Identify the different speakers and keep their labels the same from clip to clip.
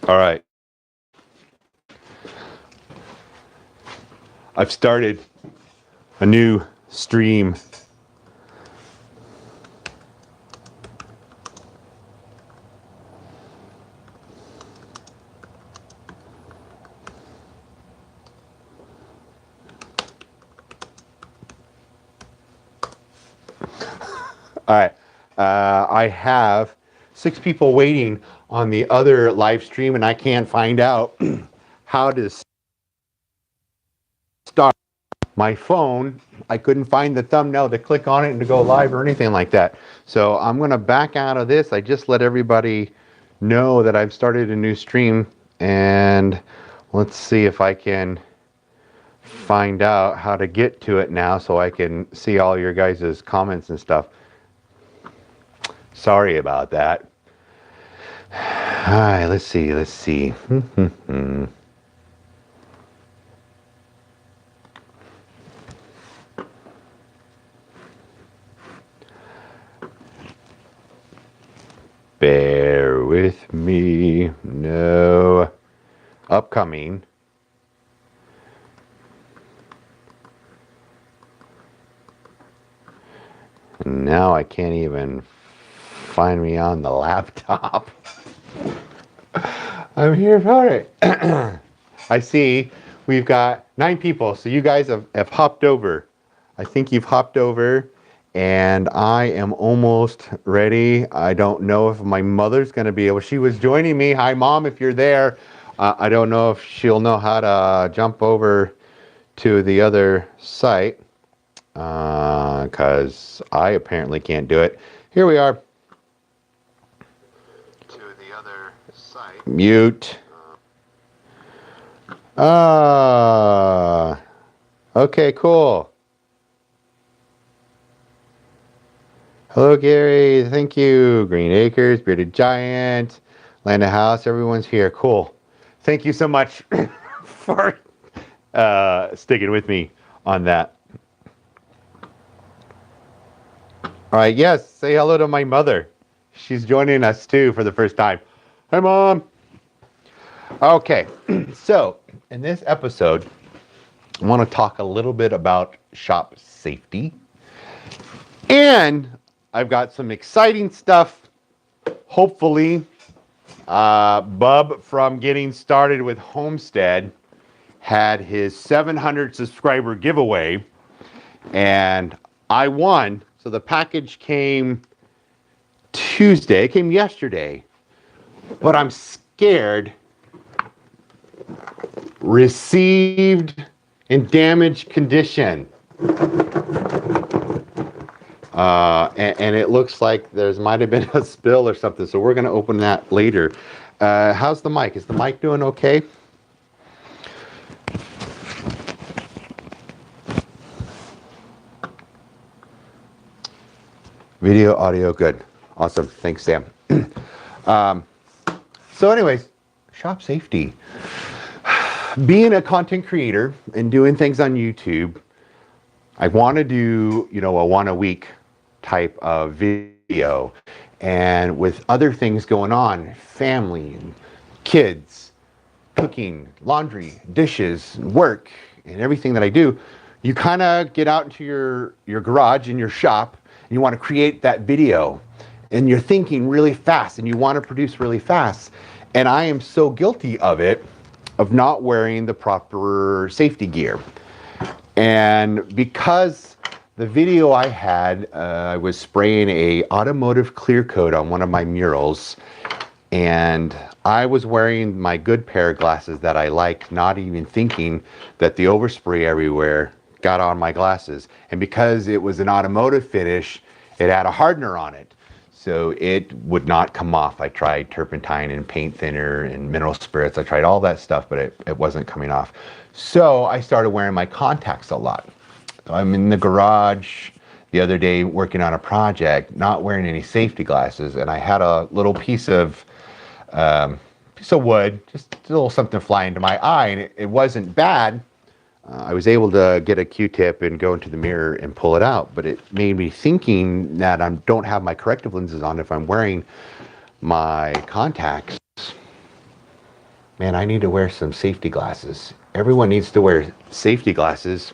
Speaker 1: All right. I've started a new stream. All right. I have 6 people waiting on the other live stream, and I can't find out how to start my phone. I couldn't find the thumbnail to click on it and to go live or anything like that. So I'm going to back out of this. I just let everybody know that I've started a new stream, and let's see if I can find out how to get to it now so I can see all your guys' comments and stuff. Sorry about that. All right, let's see. Bear with me. No. Upcoming. Now I can't even find me on the laptop. I'm here for it. I see we've got 9 people, so you guys have hopped over. I think you've hopped over, and I am almost ready. I don't know if my mother's going to be able. She was joining me. Hi, Mom, if you're there. I don't know if she'll know how to jump over to the other site, because I apparently can't do it. Here we are. To the other site. Mute. Okay, cool. Hello, Gary. Thank you. Green Acres, Bearded Giant, Land of House. Everyone's here. Cool. Thank you so much for sticking with me on that. All right. Yes. Say hello to my mother. She's joining us too for the first time. Hi, Mom. Okay. So in this episode, I want to talk a little bit about shop safety. And I've got some exciting stuff. Hopefully, Bub from Getting Started with Homestead had his 700 subscriber giveaway, and I won. So the package came Tuesday. It came yesterday, but I'm scared. Received in damaged condition. And it looks like there's might have been a spill or something, so we're going to open that later. How's the mic? Is the mic doing okay? Video, audio, good. Awesome. Thanks, Sam. So anyways, shop safety. Being a content creator and doing things on YouTube, I want to do, a 1 a week type of video. And with other things going on, family and kids, cooking, laundry, dishes, work, and everything that I do, you kind of get out into your garage and your shop, and you want to create that video. And you're thinking really fast, and you want to produce really fast. And I am so guilty of it, of not wearing the proper safety gear. And because the video I had, I was spraying a automotive clear coat on one of my murals, and I was wearing my good pair of glasses that I like, not even thinking that the overspray everywhere got on my glasses. And because it was an automotive finish, it had a hardener on it, so it would not come off. I tried turpentine and paint thinner and mineral spirits. I tried all that stuff, but it wasn't coming off. So I started wearing my contacts a lot. I'm in the garage the other day working on a project, not wearing any safety glasses, and I had a little piece of wood, just a little something fly into my eye, and it wasn't bad. I was able to get a Q-tip and go into the mirror and pull it out, but it made me thinking that I don't have my corrective lenses on if I'm wearing my contacts. man, I need to wear some safety glasses. Everyone needs to wear safety glasses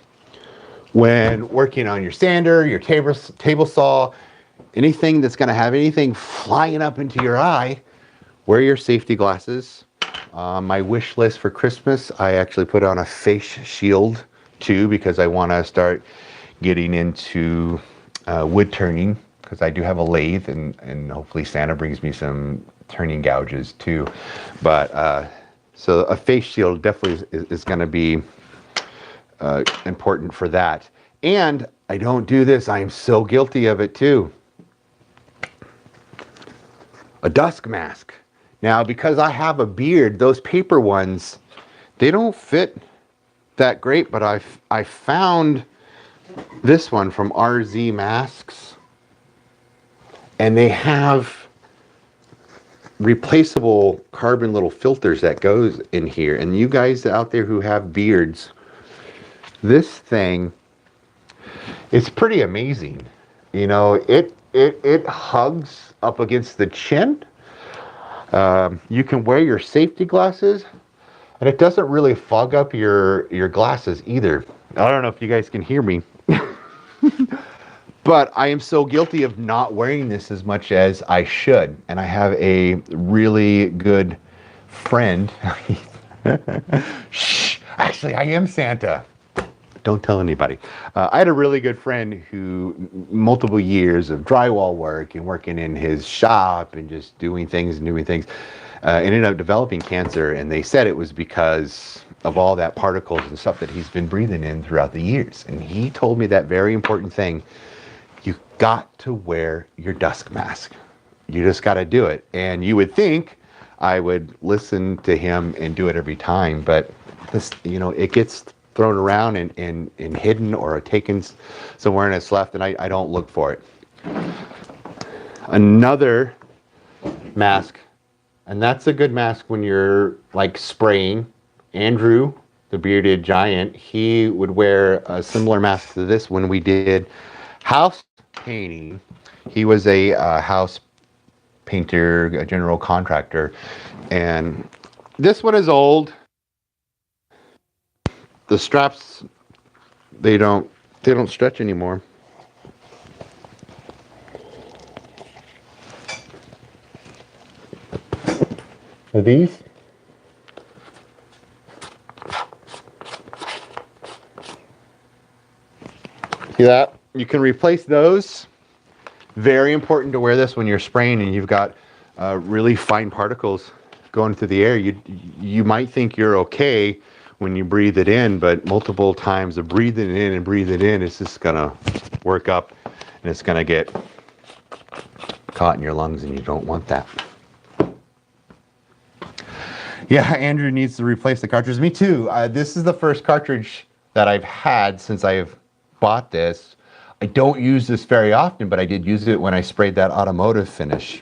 Speaker 1: when working on your sander, your table saw, anything that's going to have anything flying up into your eye. Wear your safety glasses. My wish list for Christmas, I actually put on a face shield too, because I want to start getting into wood turning, because I do have a lathe, and hopefully Santa brings me some turning gouges too. But so a face shield definitely is going to be important for that. And I don't do this. I am so guilty of it too. A dusk mask. Now, because I have a beard, those paper ones, they don't fit that great, but I found this one from RZ Masks, and they have replaceable carbon little filters that goes in here. And you guys out there who have beards, this thing, it's pretty amazing. You know, it hugs up against the chin. You can wear your safety glasses, and it doesn't really fog up your glasses either. I don't know if you guys can hear me, but I am so guilty of not wearing this as much as I should. And I have a really good friend. Shh, actually, I am Santa. Don't tell anybody. I had a really good friend who, multiple years of drywall work and working in his shop and just doing things, ended up developing cancer. And they said it was because of all that particles and stuff that he's been breathing in throughout the years. And he told me that very important thing. You got to wear your dusk mask. You just got to do it. And you would think I would listen to him and do it every time, but this, it gets thrown around and hidden or taken somewhere and it's left, and I don't look for it. Another mask, and that's a good mask when you're like spraying. Andrew, the bearded giant, he would wear a similar mask to this when we did house painting. He was a house painter, a general contractor, and this one is old. The straps, they don't stretch anymore. Are these? See that? You can replace those. Very important to wear this when you're spraying and you've got really fine particles going through the air. You might think you're okay when you breathe it in, but multiple times of breathing it in and breathing it in, it's just gonna work up and it's gonna get caught in your lungs, and you don't want that. Yeah, Andrew needs to replace the cartridge. Me too. This is the first cartridge that I've had since I've bought this. I don't use this very often, but I did use it when I sprayed that automotive finish.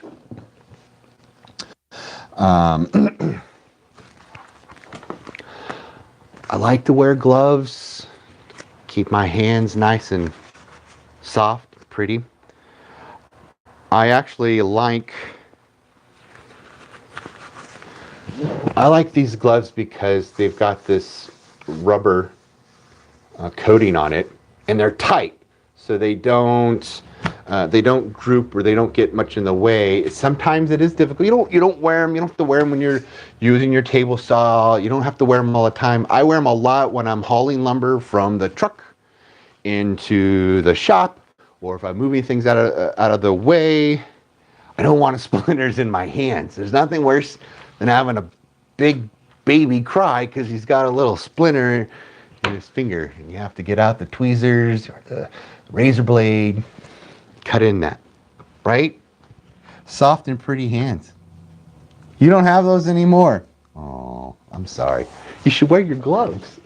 Speaker 1: I like to wear gloves, keep my hands nice and soft, pretty. I actually like these gloves because they've got this rubber coating on it, and they're tight, so they don't droop or they don't get much in the way. Sometimes it is difficult. You don't wear them. You don't have to wear them when you're using your table saw. You don't have to wear them all the time. I wear them a lot when I'm hauling lumber from the truck into the shop, or if I'm moving things out of the way. I don't want splinters in my hands. There's nothing worse than having a big baby cry because he's got a little splinter in his finger, and you have to get out the tweezers or the razor blade, cut in that, right? Soft and pretty hands. You don't have those anymore. Oh, I'm sorry. You should wear your gloves.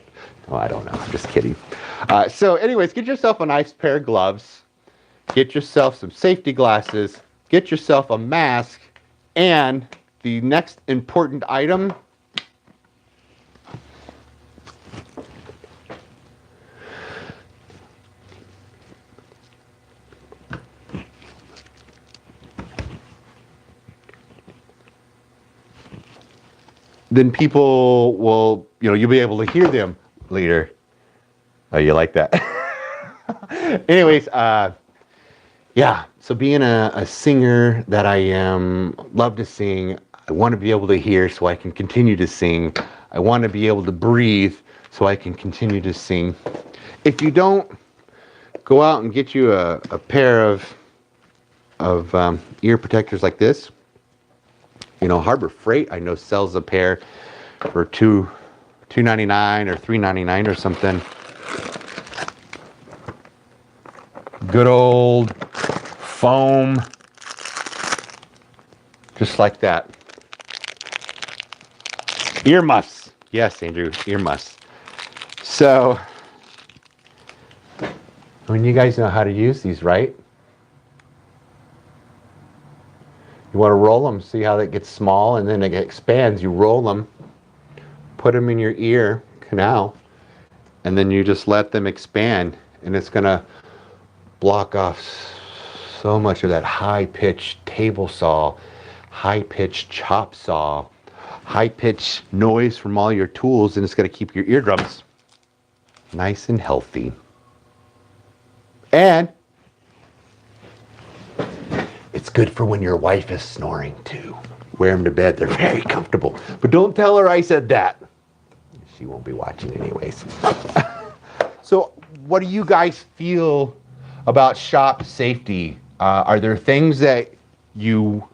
Speaker 1: Oh, I don't know. I'm just kidding. So anyways, get yourself a nice pair of gloves. Get yourself some safety glasses. Get yourself a mask. And the next important item, then people will, you'll be able to hear them later. Oh, you like that? Anyways, yeah. So being a singer that I am, love to sing. I want to be able to hear so I can continue to sing. I want to be able to breathe so I can continue to sing. If you don't, go out and get you a pair of ear protectors like this. Harbor Freight, I know, sells a pair for $2.99 or $3.99 or something. Good old foam, just like that. Ear muffs. Yes, Andrew, ear muffs. So, you guys know how to use these, right? You want to roll them, see how it gets small and then it expands. You roll them, put them in your ear canal, and then you just let them expand, and it's going to block off so much of that high-pitched table saw, high-pitched chop saw, high-pitched noise from all your tools, and it's going to keep your eardrums nice and healthy. And it's good for when your wife is snoring too. Wear them to bed. They're very comfortable. But don't tell her I said that. She won't be watching anyways. So what do you guys feel about shop safety? Are there things that you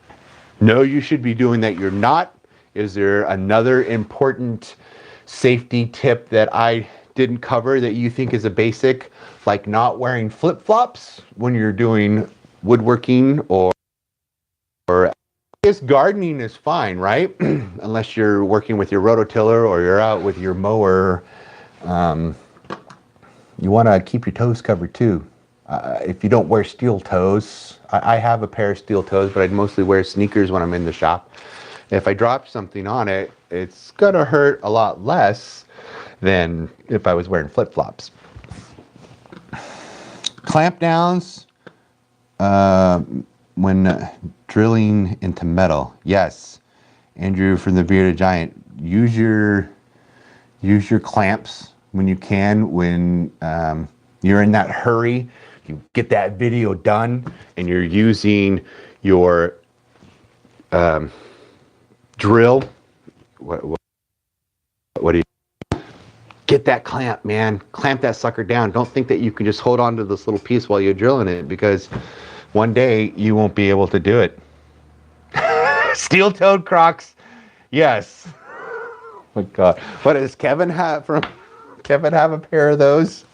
Speaker 1: know you should be doing that you're not? Is there another important safety tip that I didn't cover that you think is a basic, like not wearing flip-flops when you're doing woodworking or I guess gardening is fine, right? Unless you're working with your rototiller or you're out with your mower. You want to keep your toes covered too. If you don't wear steel toes, I have a pair of steel toes, but I'd mostly wear sneakers when I'm in the shop. If I drop something on it, it's gonna hurt a lot less than if I was wearing flip-flops. Clamp downs when drilling into metal. Yes, Andrew from the Bearded Giant. Use your clamps when you can. When you're in that hurry, you get that video done, and you're using your drill. What do you get? That clamp, man. Clamp that sucker down. Don't think that you can just hold on to this little piece while you're drilling it, because one day you won't be able to do it. Steel-toed Crocs. Yes. Oh my God. What does Kevin have a pair of those?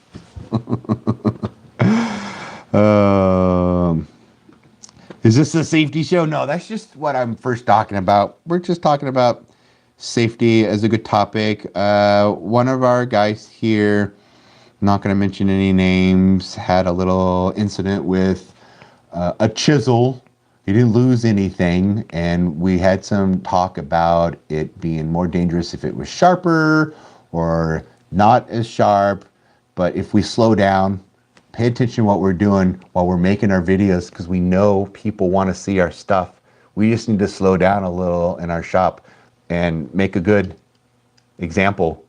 Speaker 1: Is this a safety show? No, that's just what I'm first talking about. We're just talking about safety as a good topic. One of our guys here, I'm not going to mention any names, had a little incident with a chisel. He didn't lose anything, and we had some talk about it being more dangerous if it was sharper or not as sharp. But if we slow down, pay attention to what we're doing while we're making our videos, because we know people want to see our stuff. We just need to slow down a little in our shop and make a good example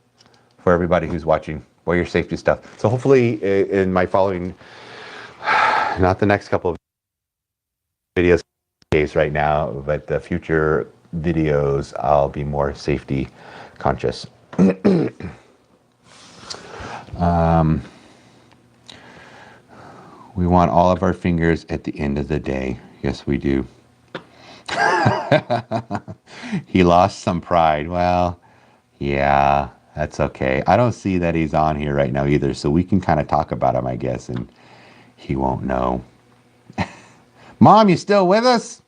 Speaker 1: for everybody who's watching for your safety stuff. So hopefully in my following, not the next couple of videos right now, but the future videos, I'll be more safety conscious. We want all of our fingers at the end of the day. Yes, we do. He lost some pride. Well, yeah, that's okay. I don't see that he's on here right now either, so we can kind of talk about him, I guess, and he won't know. Mom, you still with us?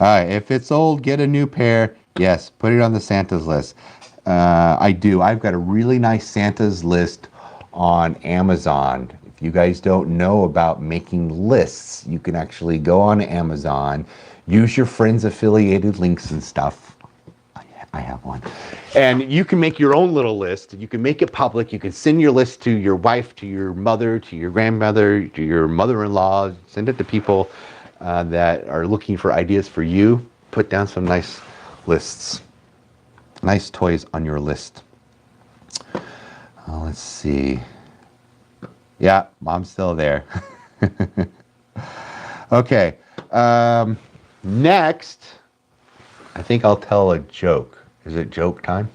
Speaker 1: All right, if it's old, get a new pair. Yes, put it on the Santa's list. I do. I've got a really nice Santa's list on Amazon. If you guys don't know about making lists, you can actually go on Amazon, use your friends' affiliated links and stuff. I have one. And you can make your own little list. You can make it public. You can send your list to your wife, to your mother, to your grandmother, to your mother-in-law. Send it to people that are looking for ideas for you. Put down some nice lists. Nice toys on your list. Let's see. Yeah, mom's still there. Okay. Next, I think I'll tell a joke. Is it joke time?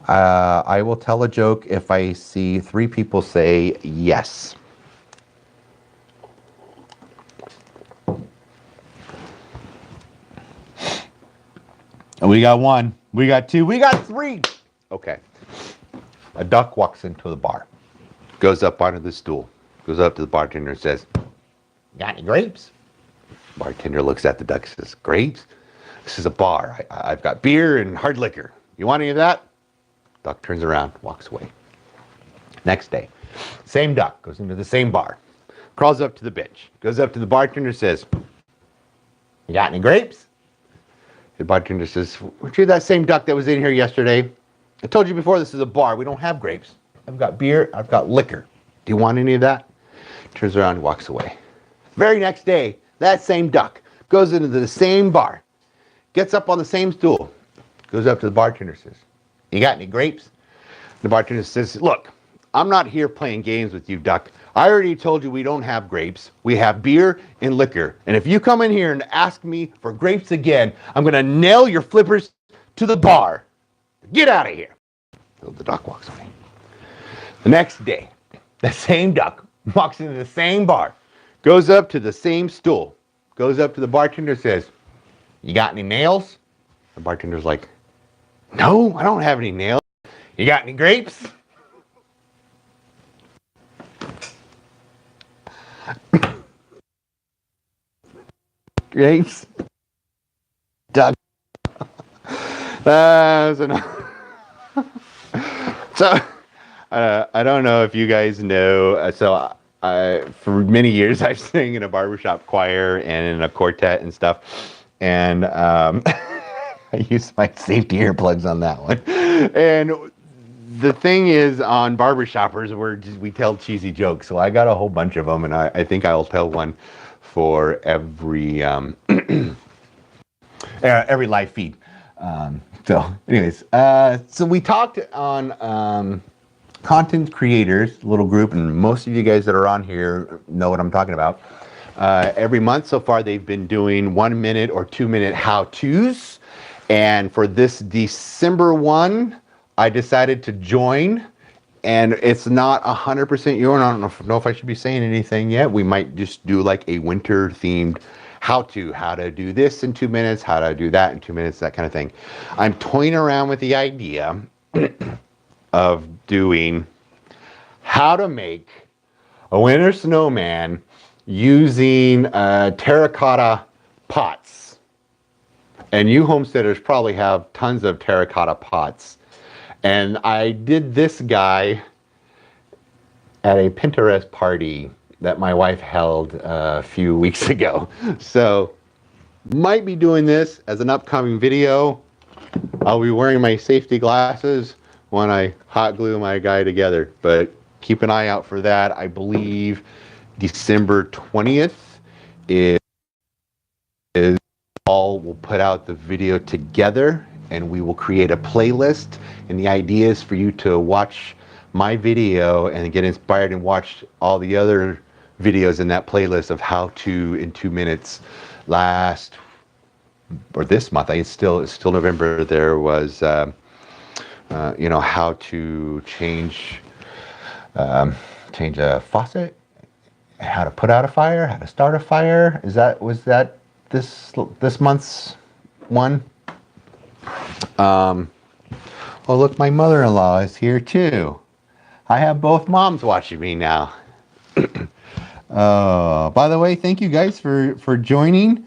Speaker 1: I will tell a joke if I see 3 people say yes. We got 1. We got 2. We got 3. Okay. A duck walks into the bar. Goes up onto the stool. Goes up to the bartender and says, "Got any grapes?" Bartender looks at the duck and says, "Grapes? This is a bar. I've got beer and hard liquor. You want any of that?" Duck turns around, walks away. Next day, same duck goes into the same bar. Crawls up to the bench. Goes up to the bartender and says, "You got any grapes?" The bartender says, "Weren't you that same duck that was in here yesterday? I told you before this is a bar. We don't have grapes. I've got beer. I've got liquor. Do you want any of that?" Turns around and walks away. Very next day, that same duck goes into the same bar. Gets up on the same stool. Goes up to the bartender and says, "You got any grapes?" The bartender says, "Look, I'm not here playing games with you, duck. I already told you we don't have grapes. We have beer and liquor. And if you come in here and ask me for grapes again, I'm going to nail your flippers to the bar. Get out of here." So the duck walks away. The next day, the same duck walks into the same bar, goes up to the same stool, goes up to the bartender and says, "You got any nails?" The bartender's like, "No, I don't have any nails. You got any grapes?" Grapes? Duck. That's enough. So, I don't know if you guys know. For many years, I've sang in a barbershop choir and in a quartet and stuff. And I used my safety earplugs on that one. And the thing is, on barbershoppers, we tell cheesy jokes. So I got a whole bunch of them, and I think I'll tell one for every every live feed. Anyways, so we talked on content creators, little group, and most of you guys that are on here know what I'm talking about. Every month so far, they've been doing 1 minute or 2 minute how-tos. And for this December one, I decided to join. And it's not 100% yours. I don't know if I should be saying anything yet. We might just do like a winter themed how to do this in 2 minutes, how to do that in 2 minutes, that kind of thing. I'm toying around with the idea of doing how to make a winter snowman using terracotta pots. And you homesteaders probably have tons of terracotta pots. And I did this guy at a Pinterest party that my wife held a few weeks ago. So, might be doing this as an upcoming video. I'll be wearing my safety glasses when I hot glue my guy together. But keep an eye out for that. I believe December 20th is all. We'll put out the video together and we will create a playlist. And the idea is for you to watch my video and get inspired and watch all the other videos in that playlist of how to in 2 minutes. This month, it's still November. There was, how to change a faucet, how to put out a fire, how to start a fire. Was that this month's one? Oh, look, my mother-in-law is here too. I have both moms watching me now. By the way, thank you guys for joining.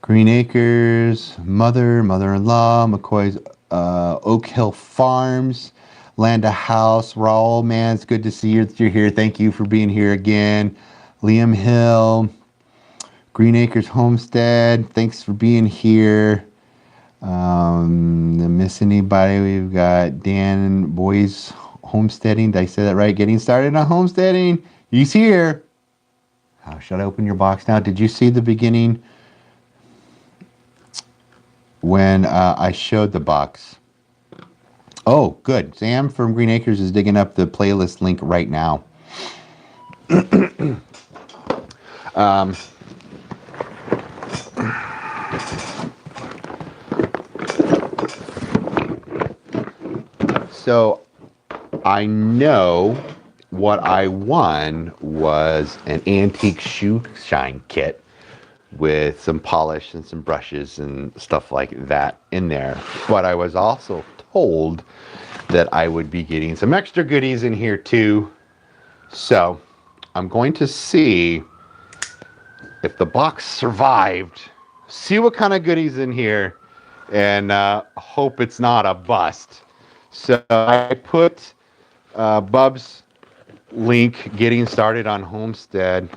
Speaker 1: Green Acres, mother-in-law, McCoy's Oak Hill Farms, Landa House, Raul, man, it's good to see you that you're here. Thank you for being here again. Liam Hill, Green Acres Homestead, thanks for being here. Miss anybody? We've got Dan Boys Homesteading. Did I say that right? Getting started on homesteading. He's here. Should I open your box now? Did you see the beginning? when I showed the box. Oh, good. Sam from Green Acres is digging up the playlist link right now. So I know what I won was an antique shoe shine kit with some polish and some brushes and stuff like that in there. But I was also told that I would be getting some extra goodies in here too. So I'm going to see if the box survived, see what kind of goodies in here, and hope it's not a bust. So I put Bub's link getting started on Homestead.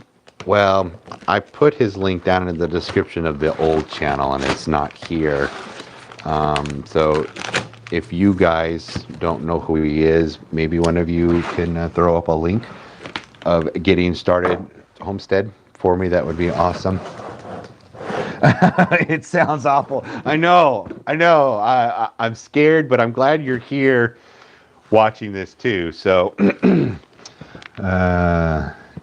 Speaker 1: Well, I put his link down in the description of the old channel and it's not here. So if you guys don't know who he is, maybe one of you can throw up a link of getting started Homestead for me. That would be awesome. It sounds awful. I know. I'm scared, but I'm glad you're here watching this too. So,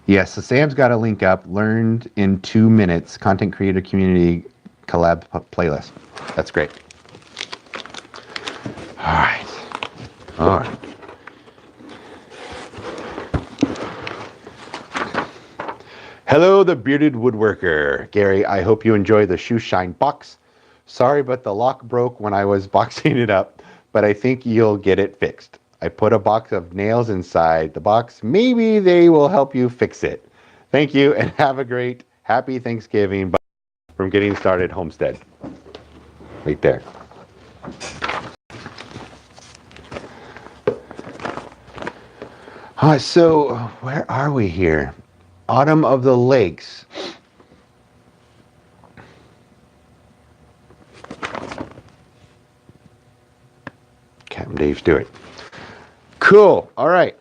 Speaker 1: yeah, so Sam's got a link up. Learned in 2 minutes. Content Creator Community Collab Playlist. That's great. All right. Hello, the bearded woodworker. Gary, I hope you enjoy the shoe shine box. Sorry, but the lock broke when I was boxing it up, but I think you'll get it fixed. I put a box of nails inside the box. Maybe they will help you fix it. Thank you, and have a great, happy Thanksgiving from Getting Started Homestead. Right there. So where are we here? Autumn of the Lakes. Captain Dave Stewart. Cool. All right.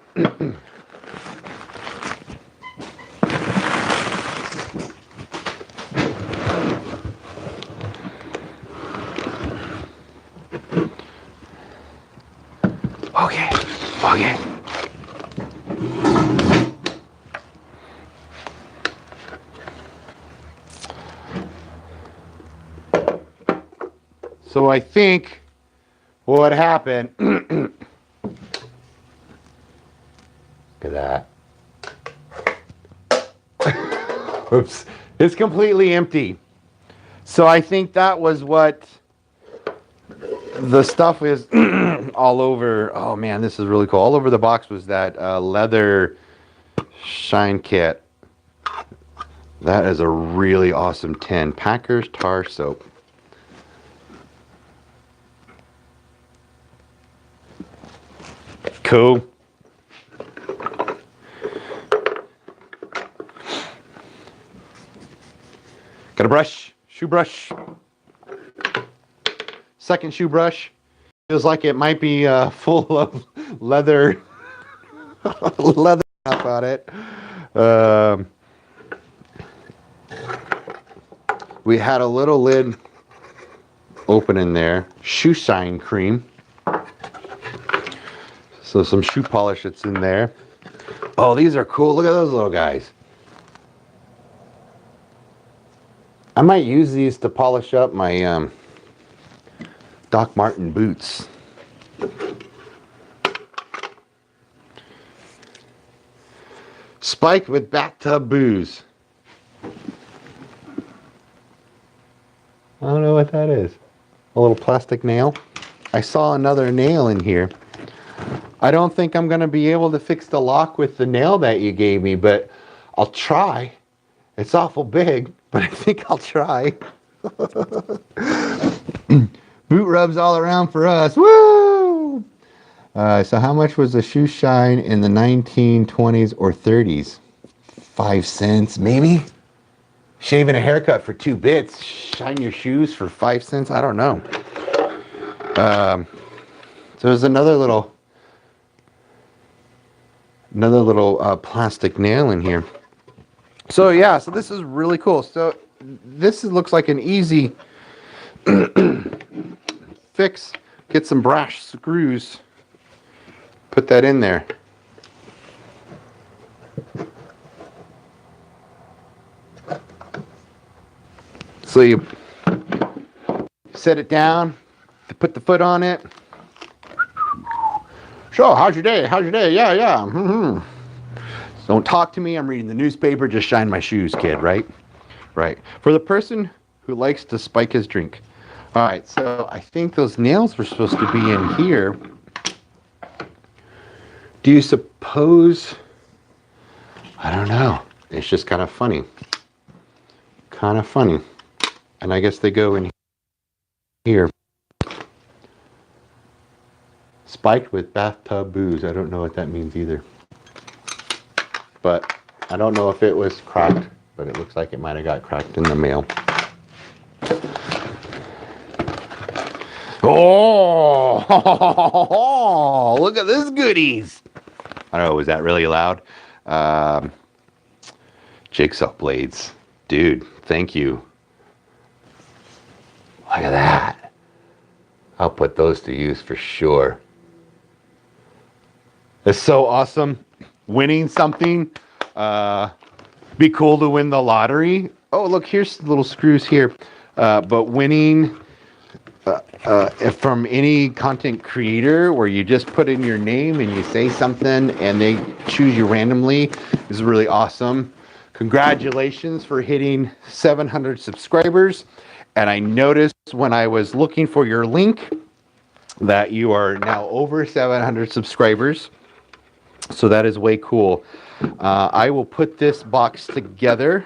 Speaker 1: Okay. So I think what happened, look at that. Oops, it's completely empty. So I think that was what the stuff is all over. Oh man, this is really cool. All over the box was that leather shine kit. That is a really awesome tin. Packers Tar Soap. Cool. Got a brush, shoe brush. Second shoe brush. Feels like it might be full of leather, leather stuff on it. We had a little lid open in there. Shoe shine cream. So some shoe polish that's in there. Oh, these are cool. Look at those little guys. I might use these to polish up my Doc Marten boots. Spiked with bathtub booze. I don't know what that is. A little plastic nail. I saw another nail in here. I don't think I'm going to be able to fix the lock with the nail that you gave me, but I'll try. It's awful big, but I think I'll try. Boot rubs all around for us. Woo! So how much was the shoe shine in the 1920s or 30s? 5 cents, maybe? Shaving a haircut for 2 bits. Shine your shoes for 5 cents? I don't know. So there's another little plastic nail in here. So yeah, so this is really cool. So this looks like an easy Fix, get some brass screws, put that in there. So you set it down, put the foot on it. So, how's your day? How's your day? Yeah, yeah. Mm-hmm. Don't talk to me. I'm reading the newspaper. Just shine my shoes, kid, right? Right. For the person who likes to spike his drink. All right, so I think those nails were supposed to be in here. Do you suppose? I don't know. It's just kind of funny. Kind of funny. And I guess they go in here. Spiked with bathtub booze. I don't know what that means either. But I don't know if it was cracked, but it looks like it might have got cracked in the mail. Oh, look at this goodies. I don't know, was that really loud? Jigsaw blades. Dude, thank you. Look at that. I'll put those to use for sure. It's so awesome. Winning something. Be cool to win the lottery. Oh, look, here's little screws here. But winning from any content creator where you just put in your name and you say something and they choose you randomly is really awesome. Congratulations for hitting 700 subscribers. And I noticed when I was looking for your link that you are now over 700 subscribers. So that is way cool. I will put this box together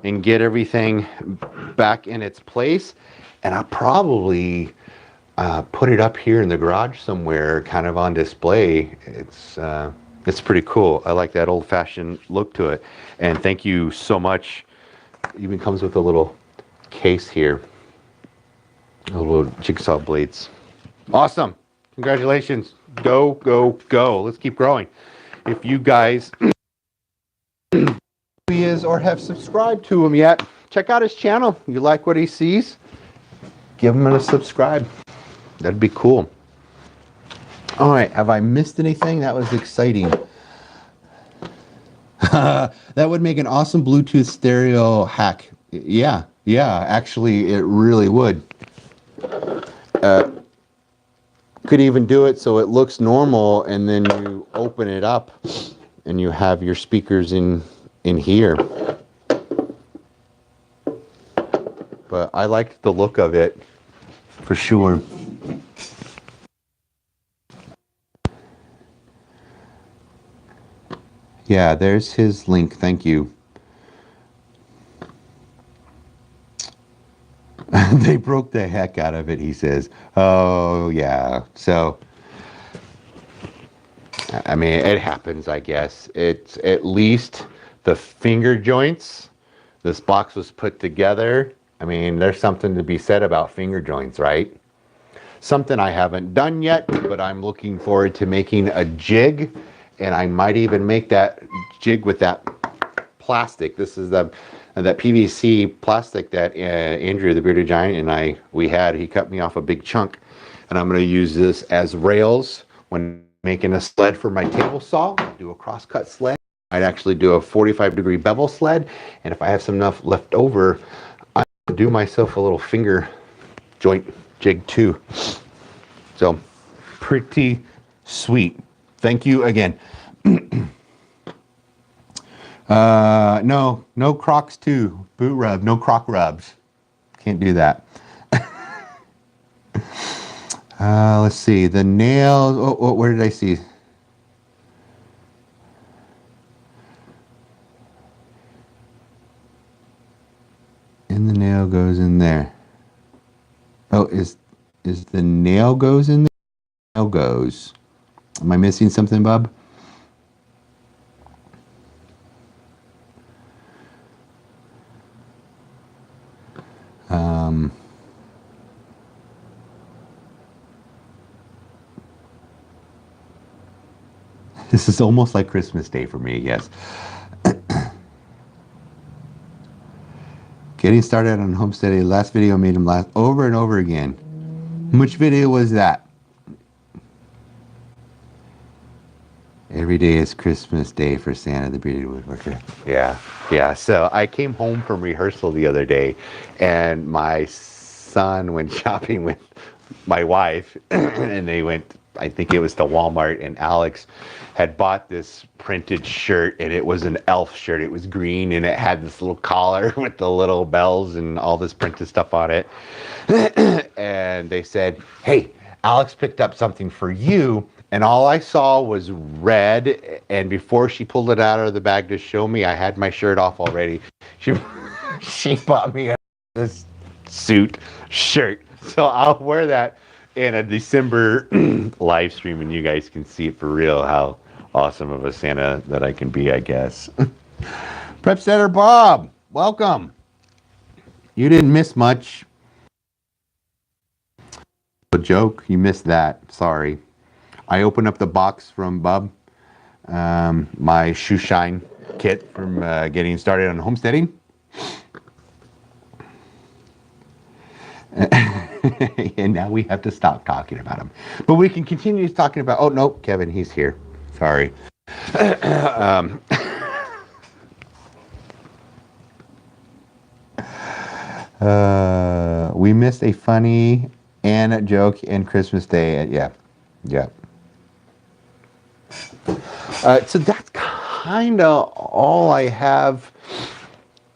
Speaker 1: and get everything back in its place. And I'll probably put it up here in the garage somewhere, kind of on display. It's pretty cool. I like that old-fashioned look to it. And thank you so much. It even comes with a little case here. Little jigsaw blades. Awesome. Congratulations. Go, go, go. Let's keep growing. If you guys he is or have subscribed to him yet, check out his channel. You like what he sees? Give him a subscribe. That'd be cool. All right, have I missed anything? That was exciting. That would make an awesome Bluetooth stereo hack. Yeah, actually it really would. Could even do it so it looks normal and then you open it up and you have your speakers in here. But I liked the look of it for sure. Yeah, there's his link. Thank you. They broke the heck out of it, he says. Oh, yeah. So, I mean, it happens, I guess. It's at least the finger joints. This box was put together. I mean, there's something to be said about finger joints, right? Something I haven't done yet, but I'm looking forward to making a jig. And I might even make that jig with that plastic. This is that PVC plastic that Andrew, the Bearded Giant, and we had. He cut me off a big chunk. And I'm going to use this as rails when making a sled for my table saw. Do a crosscut sled. I'd actually do a 45-degree bevel sled. And if I have some enough left over, I'll do myself a little finger joint jig too. So pretty sweet. Thank you again. No Crocs too. Boot rub, no Croc rubs. Can't do that. Let's see. The nails. Oh, where did I see? And the nail goes in there. Oh, is the nail goes in there? Nail goes. Am I missing something, Bob? This is almost like Christmas Day for me, yes. Getting started on homesteading. Last video made him laugh over and over again. Which video was that? Every day is Christmas Day for Santa the Bearded Woodworker. Yeah. So I came home from rehearsal the other day, and my son went shopping with my wife, and they went, I think it was to Walmart, and Alex had bought this printed shirt, and it was an elf shirt. It was green, and it had this little collar with the little bells and all this printed stuff on it. And they said, hey, Alex picked up something for you. And all I saw was red, and before she pulled it out of the bag to show me, I had my shirt off already. She bought me this shirt. So I'll wear that in a December live stream, and you guys can see it for real, how awesome of a Santa that I can be, I guess. Prep Setter Bob, welcome. You didn't miss much. A joke, you missed that, sorry. I opened up the box from Bub, my shoe shine kit from getting started on homesteading. And now we have to stop talking about him. But we can continue talking about, oh, no, Kevin, he's here. Sorry. We missed a funny and joke in Christmas Day. Yeah. So that's kind of all I have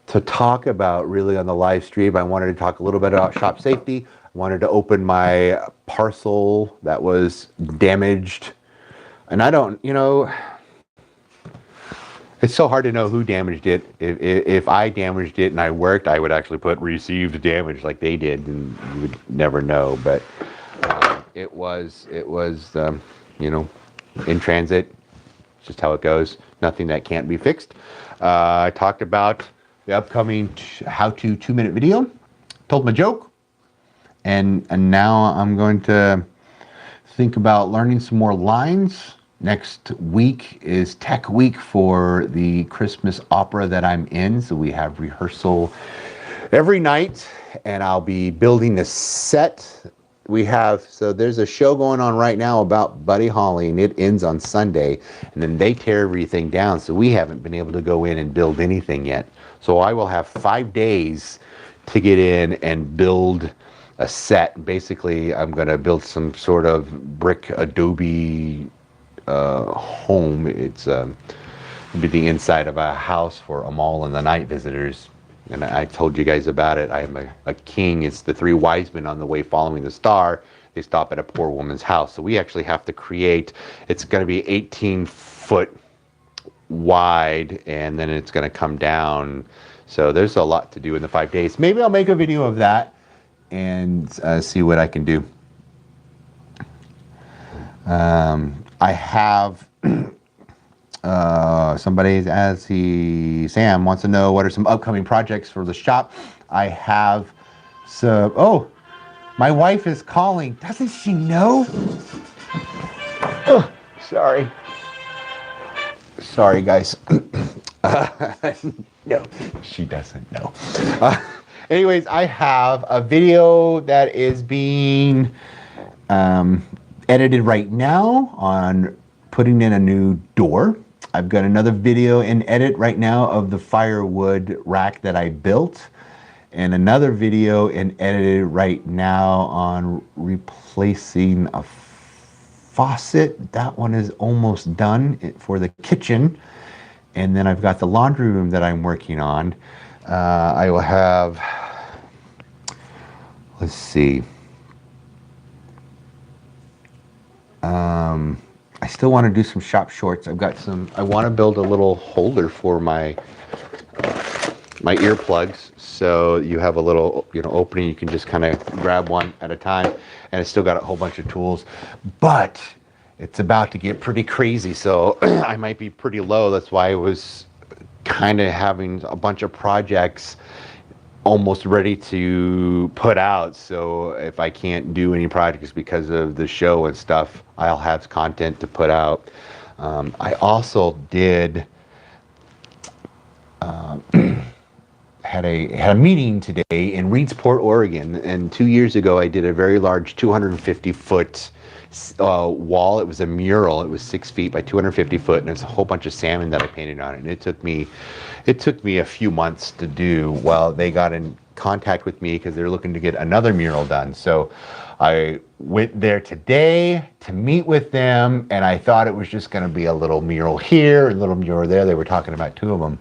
Speaker 1: to talk about really on the live stream. I wanted to talk a little bit about shop safety. I wanted to open my parcel that was damaged. And I don't, it's so hard to know who damaged it. If I damaged it and I worked, I would actually put received damage like they did, and you would never know. But it was in transit. It's just how it goes. Nothing that can't be fixed. I talked about the upcoming how-to 2-minute video. Told my joke. And now I'm going to think about learning some more lines. Next week is Tech Week for the Christmas opera that I'm in. So we have rehearsal every night, and I'll be building a set. So there's a show going on right now about Buddy Holly, and it ends on Sunday, and then they tear everything down. So we haven't been able to go in and build anything yet. So I will have 5 days to get in and build a set. Basically, I'm going to build some sort of brick adobe home. It's be the inside of a house for Amal and the night visitors. And I told you guys about it. I am a king. It's the 3 wise men on the way following the star. They stop at a poor woman's house. So we actually have to create, it's going to be 18 foot wide, and then it's going to come down. So there's a lot to do in the 5 days. Maybe I'll make a video of that and see what I can do. I have somebody Sam wants to know what are some upcoming projects for the shop. I have some. Oh, my wife is calling. Doesn't she know? Oh, sorry guys. No, she doesn't know. Anyways, I have a video that is being edited right now on putting in a new door. I've got another video in edit right now of the firewood rack that I built, and another video in edited right now on replacing a faucet. That one is almost done for the kitchen. And then I've got the laundry room that I'm working on. I will have, let's see. I still want to do some shop shorts. I've got some, I want to build a little holder for my earplugs. So you have a little, opening. You can just kind of grab one at a time. And it's still got a whole bunch of tools. But it's about to get pretty crazy. So I might be pretty low. That's why I was kind of having a bunch of projects almost ready to put out. So if I can't do any projects because of the show and stuff, I'll have content to put out. I also did had a meeting today in Reedsport, Oregon, and 2 years ago I did a very large 250-foot wall. It was a mural. It was 6 feet by 250 foot, and it's a whole bunch of salmon that I painted on it. And it took me a few months to do. Well, they got in contact with me because they're looking to get another mural done. So I went there today to meet with them, and I thought it was just going to be a little mural here, a little mural there. They were talking about two of them.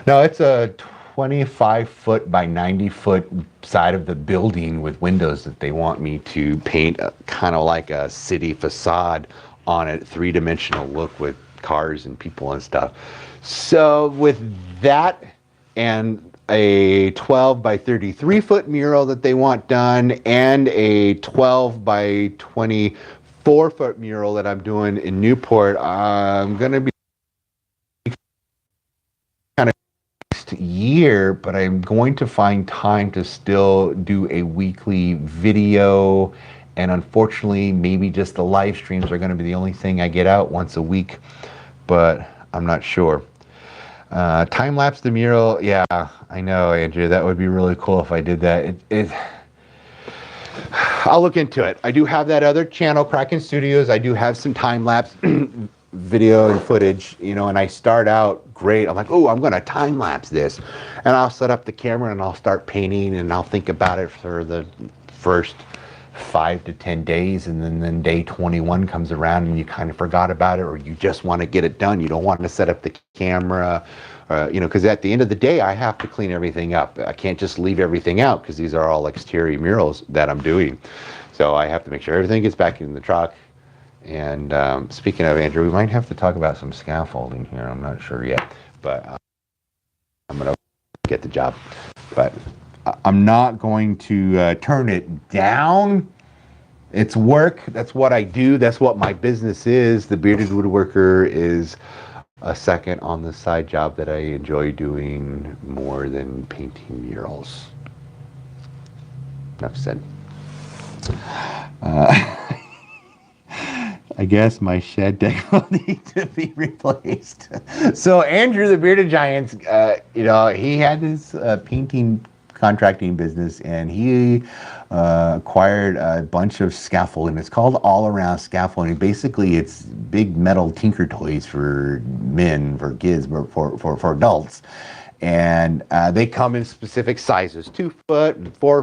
Speaker 1: No, it's a 25-foot by 90-foot side of the building with windows that they want me to paint kind of like a city facade on it, three-dimensional look with cars and people and stuff. So with that and a 12 by 33-foot mural that they want done and a 12 by 24-foot mural that I'm doing in Newport, I'm going to be kind of next year, but I'm going to find time to still do a weekly video, and unfortunately maybe just the live streams are going to be the only thing I get out once a week, but I'm not sure. Time lapse the mural, yeah, I know, Andrew, that would be really cool if I did that. I'll look into it. I do have that other channel, Kraken Studios. I do have some time lapse video and footage, you know, and I start out great. I'm like, oh, I'm going to time lapse this, and I'll set up the camera and I'll start painting and I'll think about it for the first 5 to 10 days, and then day 21 comes around and you kind of forgot about it, or you just want to get it done. You don't want to set up the camera, you know, because at the end of the day I have to clean everything up. I can't just leave everything out because these are all exterior murals that I'm doing, so I have to make sure everything gets back in the truck. And speaking of, Andrew, we might have to talk about some scaffolding here. I'm not sure yet, but I'm gonna get the job. But I'm not going to turn it down. It's work. That's what I do. That's what my business is. The Bearded Woodworker is a second on the side job that I enjoy doing more than painting murals. Enough said. I guess my shed deck will need to be replaced. So Andrew, the Bearded Giant, you know, he had this painting contracting business, and he acquired a bunch of scaffolding. It's called All Around Scaffolding. Basically, it's big metal tinker toys for men, for kids, for adults. And they come in specific sizes, 2 foot and 4